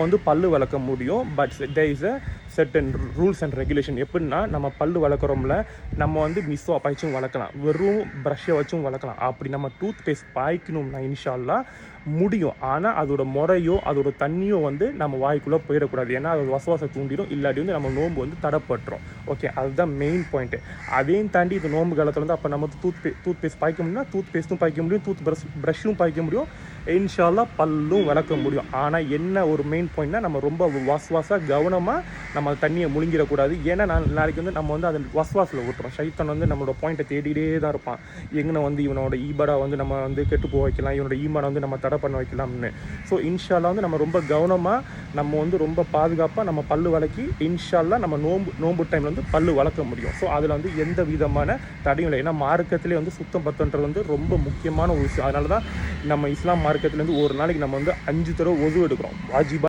வந்து பல்லு வளர்க்க முடியும். But there is a certain rules and regulation. எப்படின்னா, நம்ம பல்லு வளர்க்குறோம்ல, நம்ம வந்து மிஸ்ஸோ பாய்ச்சும் வளர்க்கலாம், வெறும் ப்ரஷ்ஷை வச்சும் வளர்க்கலாம். அப்படி நம்ம டூத் பேஸ்ட் பாய்க்கணும்னா இன்ஷா அல்லாஹ் முடியும். ஆனால் அதோட முறையோ அதோட தண்ணியோ வந்து நம்ம வாய்க்குள்ளே போயிடக்கூடாது. ஏன்னா அது வசவாசை தூண்டிடும், இல்லாட்டி வந்து நம்ம நோன்பு வந்து தடைப்பட்டுரும். ஓகே, அதுதான் மெயின் பாயிண்ட்டு. அதையும் தாண்டி இது நோன்பு காலத்தில் வந்து அப்போ நம்ம டூத் பேஸ்ட் பாய்க்க முடியும்னா டூத் பேஸ்ட்டும் பாய்க்க முடியும், டூத் ப்ரஷ்ஷும் பாய்க்க முடியும், இன்ஷா அல்லாஹ் பல்லும் வளர்க்க முடியும். ஆனால் என்ன ஒரு மெயின் பாயிண்ட்னா, நம்ம ரொம்ப வஸ்வாசாக கவனமாக நம்ம தண்ணியை முழுங்கிடக்கூடாது. ஏன்னா நாளைக்கு வந்து நம்ம வந்து அதை வஸ்வாசில் விட்டுறோம். ஷைத்தான் வந்து நம்மளோட பாயிண்ட்டை தேடிகிட்டே தான் இருப்பான். எங்கே வந்து இவனோட ஈபாடா வந்து நம்ம வந்து கெட்டு போக வைக்கலாம், இவனோட ஈமானை வந்து நம்ம தடை பண்ண வைக்கலாம்னு. ஸோ இன்ஷா அல்லாஹ் வந்து நம்ம ரொம்ப கவனமாக, நம்ம வந்து ரொம்ப பாதுகாப்பாக நம்ம பல்லு வளர்க்கி இன்ஷா அல்லாஹ் நம்ம நோன்பு டைமில் வந்து பல்லு வளர்க்க முடியும். ஸோ அதில் வந்து எந்த விதமான தடையும் இல்லை. ஏன்னா மார்க்கத்திலே வந்து சுத்தம் பத்தன்றது வந்து ரொம்ப முக்கியமான ஒரு விஷயம். அதனால தான் நம்ம இஸ்லாம் மார்க்கத்துலேருந்து ஒரு நாளைக்கு நம்ம வந்து 5 தடவை ஒது எடுக்கிறோம் வாஜிபா.